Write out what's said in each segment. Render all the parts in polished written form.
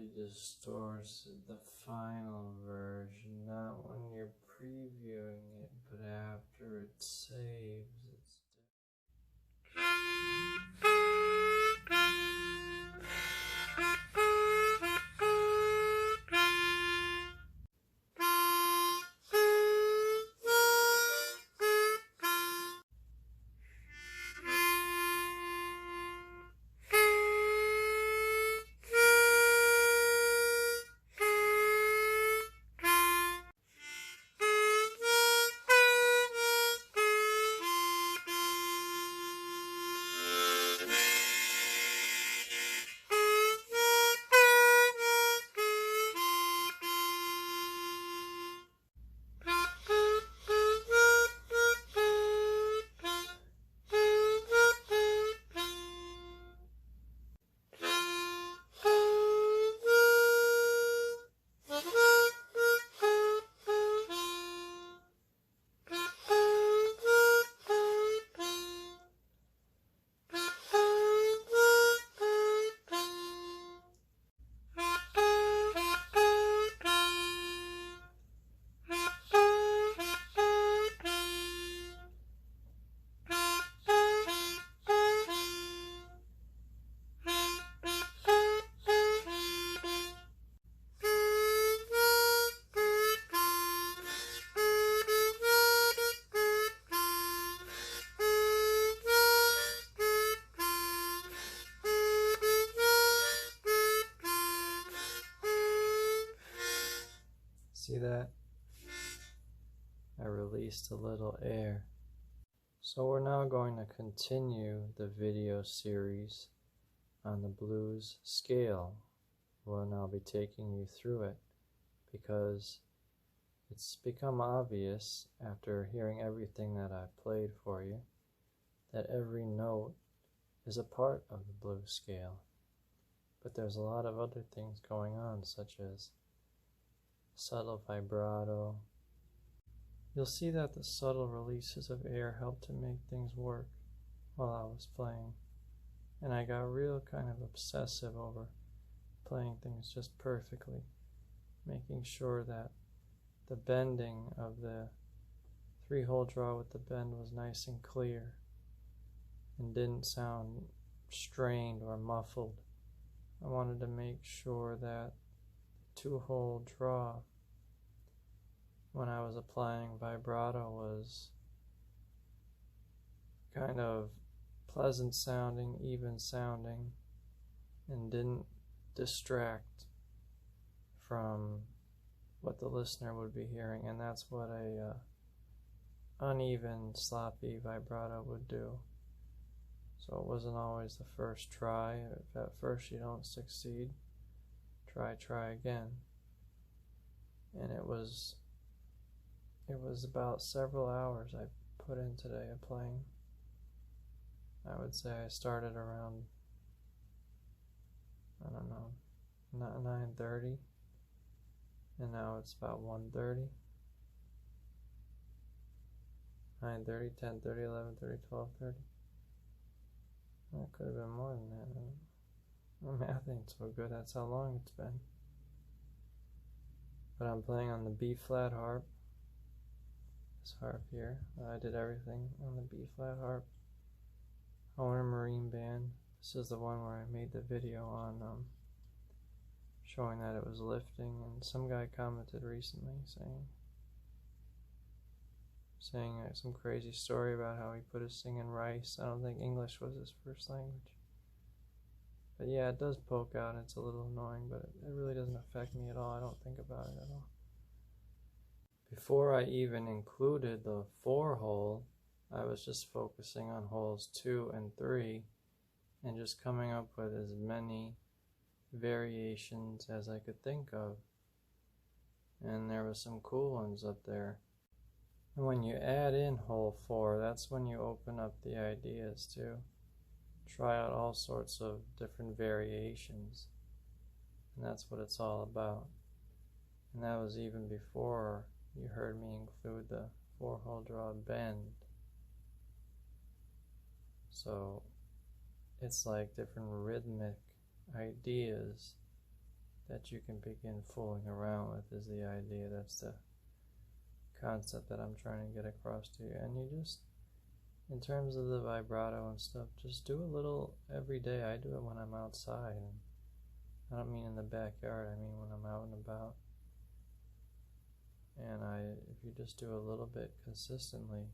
really distorted the final version, not when you're previewing it, but after it saves. It's see that? I released a little air. So we're now going to continue the video series on the blues scale. We'll now be taking you through it because it's become obvious after hearing everything that I played for you that every note is a part of the blues scale. But there's a lot of other things going on, such as subtle vibrato. You'll see that the subtle releases of air helped to make things work while I was playing, and I got real kind of obsessive over playing things just perfectly, making sure that the bending of the 3-hole draw with the bend was nice and clear and didn't sound strained or muffled. I wanted to make sure that the 2-hole draw, when I was applying vibrato, was kind of pleasant sounding, even sounding, and didn't distract from what the listener would be hearing, and that's what a uneven, sloppy vibrato would do. So it wasn't always the first try. If at first you don't succeed, try again. And it was about several hours I put in today of playing. I would say I started around, I don't know, 9:30, and now it's about 1:30. 9:30, 10:30, 11:30, 12:30. That could have been more than that. My math ain't so good. That's how long it's been. But I'm playing on the B flat harp. This harp here. I did everything on the B flat harp. Hohner Marine Band. This is the one where I made the video on showing that it was lifting, and some guy commented recently saying some crazy story about how he put his sing in rice. I don't think English was his first language. But yeah, it does poke out, and it's a little annoying, but it really doesn't affect me at all. I don't think about it at all. Before I even included the 4-hole, I was just focusing on holes 2 and 3 and just coming up with as many variations as I could think of. And there were some cool ones up there. And when you add in hole 4, that's when you open up the ideas to try out all sorts of different variations. And that's what it's all about. And that was even before you heard me include the 4-hole draw bend. So it's like different rhythmic ideas that you can begin fooling around with is the idea. That's the concept that I'm trying to get across to you. And you just, in terms of the vibrato and stuff, just do a little every day. I do it when I'm outside, and I don't mean in the backyard, I mean when I'm out and about. And if you just do a little bit consistently,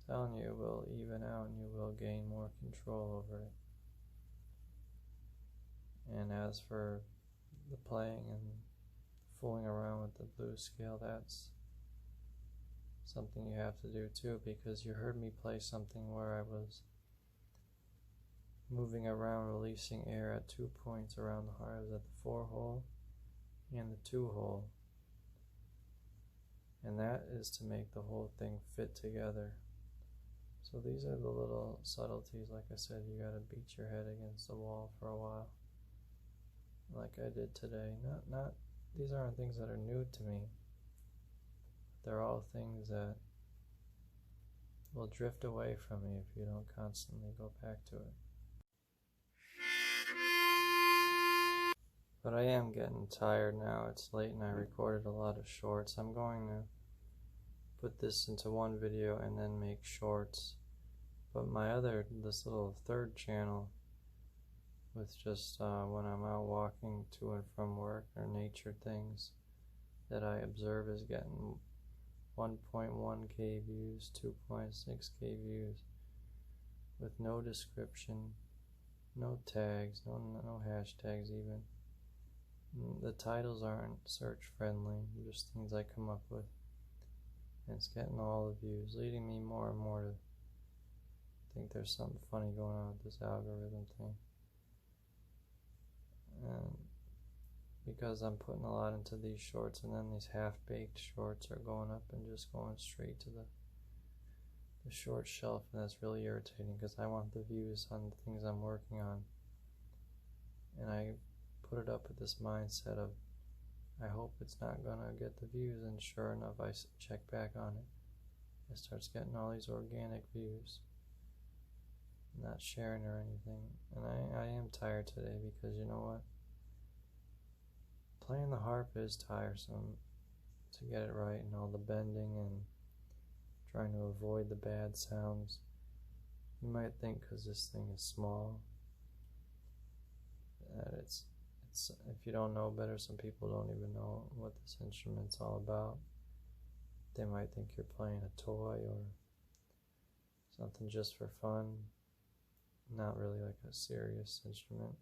I'm telling you, it will even out and you will gain more control over it. And as for the playing and fooling around with the blues scale, that's something you have to do too, because you heard me play something where I was moving around, releasing air at 2 points around the heart. I was at the 4 hole and the 2 hole. And that is to make the whole thing fit together. So these are the little subtleties. Like I said, you gotta beat your head against the wall for a while, like I did today. These aren't things that are new to me. They're all things that will drift away from me if you don't constantly go back to it. But I am getting tired now. It's late and I recorded a lot of shorts. I'm going to put this into one video and then make shorts. But this little third channel with just when I'm out walking to and from work or nature things that I observe is getting 1.1k views, 2.6k views, with no description, no tags, no hashtags even. The titles aren't search friendly, just things I come up with. And it's getting all the views, leading me more and more to think there's something funny going on with this algorithm thing. And because I'm putting a lot into these shorts, and then these half-baked shorts are going up and just going straight to the short shelf, and that's really irritating because I want the views on the things I'm working on. And I put it up with this mindset of, I hope it's not gonna get the views, and sure enough, I check back on it. It starts getting all these organic views, not sharing or anything. And I am tired today because you know what? Playing the harp is tiresome to get it right, and all the bending and trying to avoid the bad sounds. You might think because this thing is small that it's if you don't know better, some people don't even know what this instrument's all about. They might think you're playing a toy or something just for fun, not really like a serious instrument.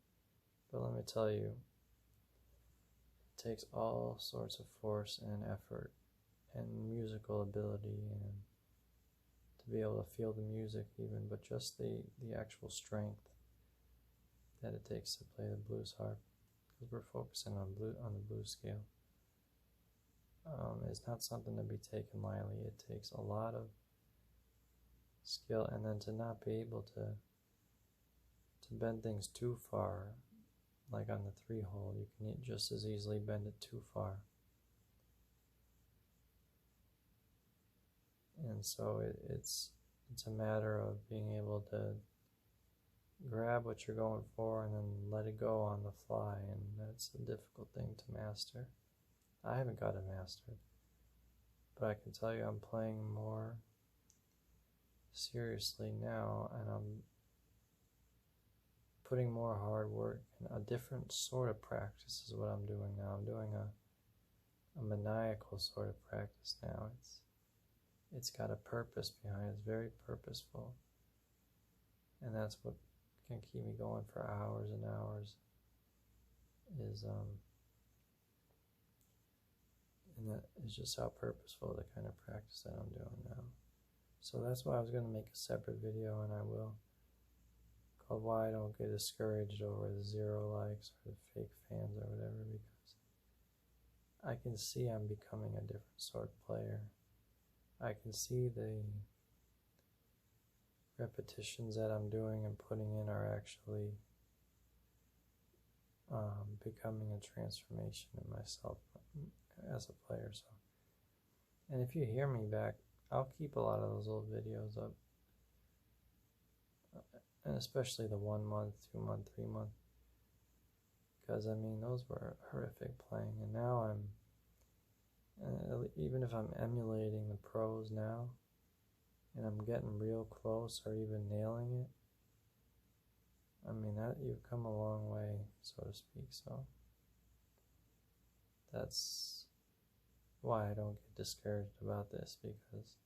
But let me tell you, it takes all sorts of force and effort and musical ability and to be able to feel the music even, but just the actual strength that it takes to play the blues harp, because we're focusing on the blues scale, is not something to be taken lightly. It takes a lot of skill, and then to not be able to bend things too far, like on the 3 hole, you can just as easily bend it too far. And so it's a matter of being able to grab what you're going for and then let it go on the fly, and that's a difficult thing to master. I haven't got it mastered, but I can tell you I'm playing more seriously now, and I'm putting more hard work and a different sort of practice is what I'm doing now. I'm doing a maniacal sort of practice now. It's got a purpose behind it. It's very purposeful, and that's what can keep me going for hours and hours. And that is just how purposeful the kind of practice that I'm doing now. So that's why I was going to make a separate video, and I will, called Why I Don't Get Discouraged Over the 0 likes or the fake fans or whatever, because I can see I'm becoming a different sort of player. I can see the repetitions that I'm doing and putting in are actually becoming a transformation in myself as a player. So, and if you hear me back, I'll keep a lot of those old videos up, and especially the 1 month, 2 month, 3 month, because I mean those were horrific playing, and now even if I'm emulating the pros now, and I'm getting real close or even nailing it, I mean that you've come a long way, so to speak. So that's why I don't get discouraged about this, because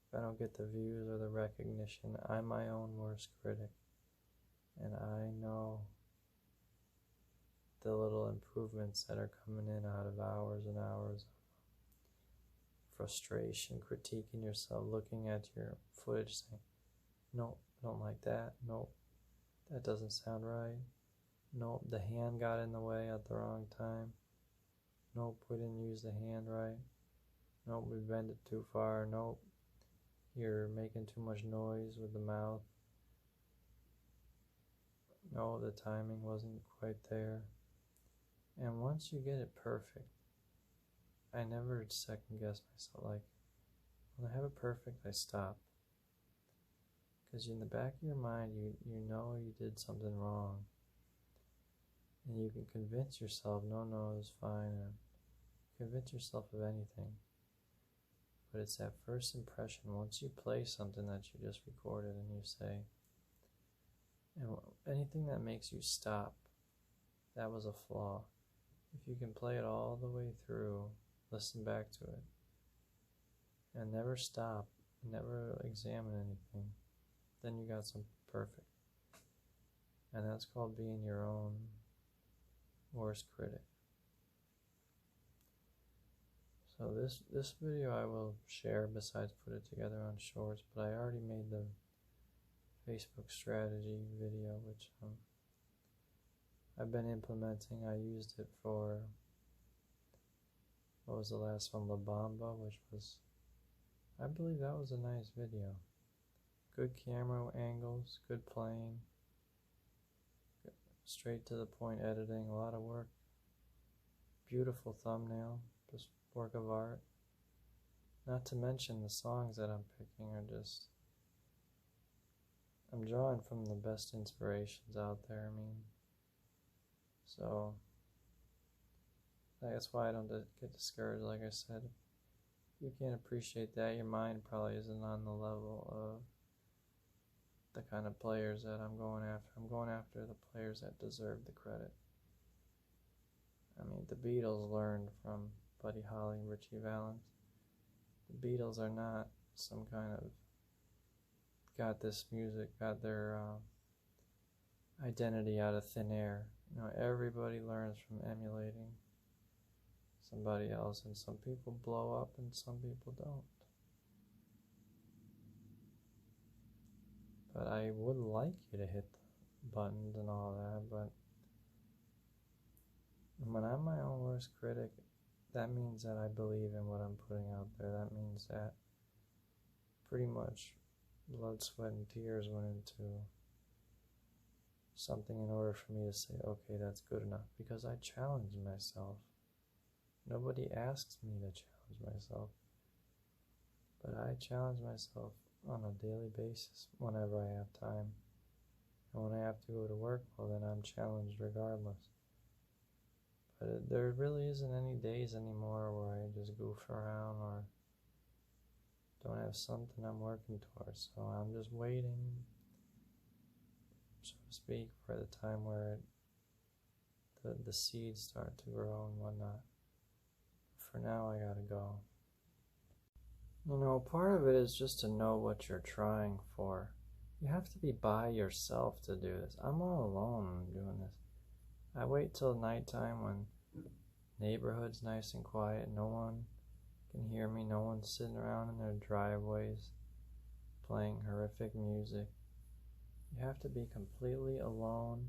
if I don't get the views or the recognition, I'm my own worst critic, and I know the little improvements that are coming in out of hours and hours of frustration, critiquing yourself, looking at your footage, saying, nope, don't like that, nope, that doesn't sound right, nope, the hand got in the way at the wrong time, nope, we didn't use the hand right, nope, we bent it too far, nope, you're making too much noise with the mouth, no, the timing wasn't quite there. And once you get it perfect, I never second guess myself. Like, when I have it perfect, I stop. Because in the back of your mind, you know you did something wrong. And you can convince yourself, no, it was fine. And convince yourself of anything. But it's that first impression. Once you play something that you just recorded and you say, and anything that makes you stop, that was a flaw. If you can play it all the way through, listen back to it, and never stop, never examine anything, then you got something perfect. And that's called being your own worst critic. So this video I will share, besides put it together on Shorts, but I already made the Facebook strategy video, which I've been implementing. I used it for, what was the last one, La Bamba, which was, I believe that was a nice video. Good camera angles, good playing, straight to the point editing, a lot of work, beautiful thumbnail, just work of art. Not to mention the songs that I'm picking are just, I'm drawing from the best inspirations out there. I mean, so that's why I don't get discouraged. Like I said, if you can't appreciate that, your mind probably isn't on the level of the kind of players that I'm going after. I'm going after the players that deserve the credit. I mean, the Beatles learned from Buddy Holly and Richie Valens. The Beatles are not some kind of got this music, got their identity out of thin air. You know, everybody learns from emulating somebody else, and some people blow up and some people don't. But I would like you to hit the buttons and all that, but when I'm my own worst critic, that means that I believe in what I'm putting out there. That means that pretty much blood, sweat, and tears went into something in order for me to say, okay, that's good enough, because I challenge myself. Nobody asks me to challenge myself, but I challenge myself on a daily basis whenever I have time. And when I have to go to work, well, then I'm challenged regardless. But there really isn't any days anymore where I just goof around or don't have something I'm working towards. So I'm just waiting, so to speak, for the time where the seeds start to grow and whatnot. For now, I gotta go. You know, part of it is just to know what you're trying for. You have to be by yourself to do this. I'm all alone doing this. I wait till nighttime when neighborhood's nice and quiet, no one can hear me, no one's sitting around in their driveways playing horrific music. You have to be completely alone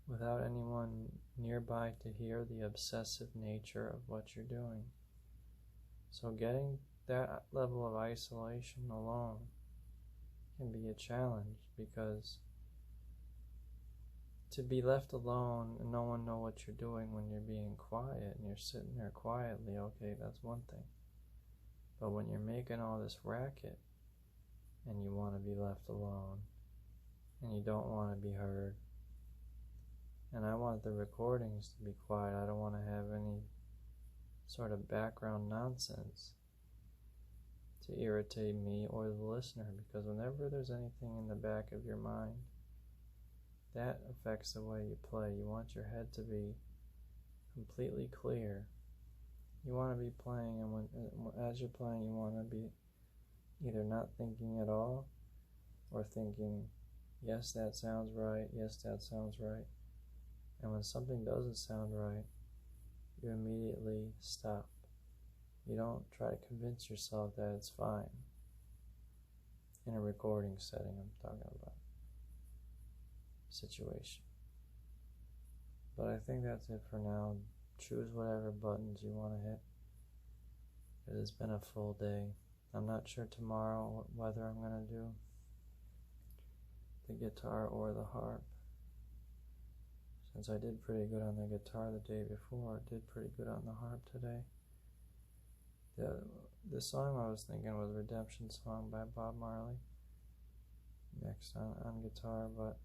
without anyone nearby to hear the obsessive nature of what you're doing. So getting that level of isolation alone can be a challenge, because to be left alone and no one know what you're doing when you're being quiet and you're sitting there quietly, okay, that's one thing. But when you're making all this racket and you want to be left alone and you don't want to be heard, And I want the recordings to be quiet. I don't want to have any sort of background nonsense to irritate me or the listener, because whenever there's anything in the back of your mind, that affects the way you play. You want your head to be completely clear. You want to be playing, and as you're playing, you want to be either not thinking at all or thinking, yes, that sounds right, yes, that sounds right. And when something doesn't sound right, you immediately stop. You don't try to convince yourself that it's fine. In a recording setting, I'm talking about situation. But I think that's it for now. Choose whatever buttons you want to hit. It has been a full day. I'm not sure tomorrow whether I'm going to do the guitar or the harp. Since I did pretty good on the guitar the day before, I did pretty good on the harp today. The song I was thinking was Redemption Song by Bob Marley. Next on guitar, but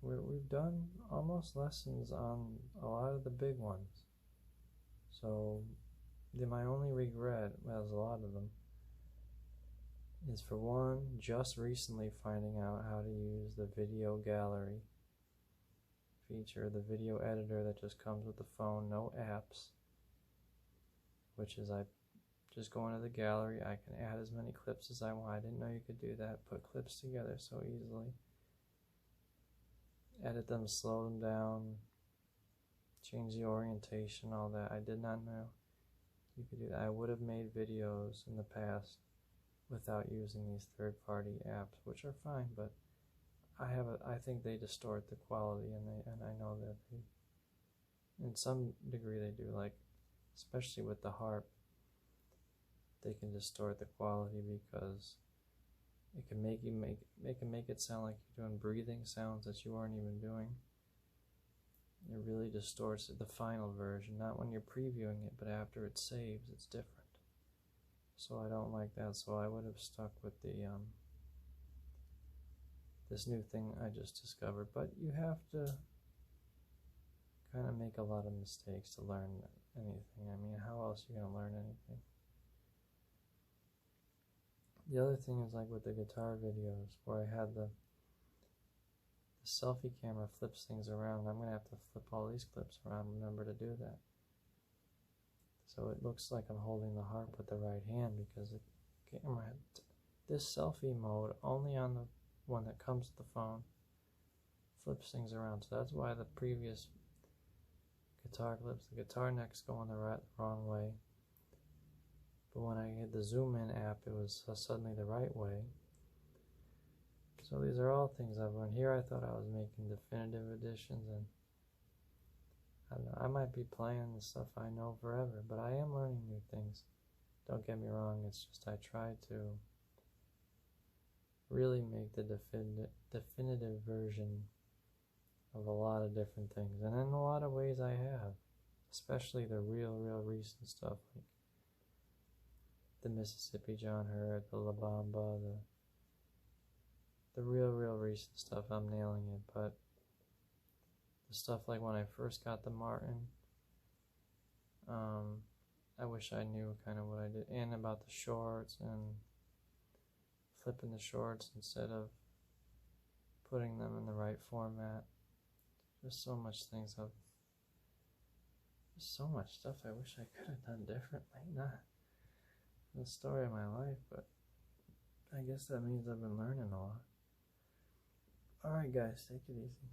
we've done almost lessons on a lot of the big ones. So my only regret, as a lot of them, is for one, just recently finding out how to use the video gallery feature, the video editor that just comes with the phone, no apps, which is I just go into the gallery, I can add as many clips as I want. I didn't know you could do that, put clips together so easily, edit them, slow them down, change the orientation, all that. I did not know you could do that. I would have made videos in the past without using these third-party apps, which are fine, but I think they distort the quality, and I know that they, in some degree they do, like especially with the harp, they can distort the quality because it can make it sound like you're doing breathing sounds that you aren't even doing. It really distorts the final version, not when you're previewing it, but after it saves, it's different. So I don't like that, so I would have stuck with the this new thing I just discovered. But you have to kind of make a lot of mistakes to learn anything. I mean, how else are you going to learn anything? The other thing is like with the guitar videos, where I had the selfie camera flips things around. I'm going to have to flip all these clips around, remember to do that. So it looks like I'm holding the harp with the right hand, because the camera had this selfie mode only on the one that comes with the phone flips things around. So that's why the previous guitar clips, the guitar necks go on the wrong way. But when I hit the zoom in app, it was suddenly the right way. So these are all things I've learned. Here I thought I was making definitive additions, and I don't know, I might be playing the stuff I know forever, but I am learning new things. Don't get me wrong, it's just I try to really make the definitive version of a lot of different things. And in a lot of ways I have, especially the real recent stuff, like the Mississippi John Hurt, the La Bamba, the real recent stuff, I'm nailing it. But the stuff like when I first got the Martin, I wish I knew kind of what I did, and about the shorts and flipping the shorts instead of putting them in the right format. There's so much so much stuff I wish I could have done differently. Not the story of my life, but I guess that means I've been learning a lot. Alright guys, take it easy.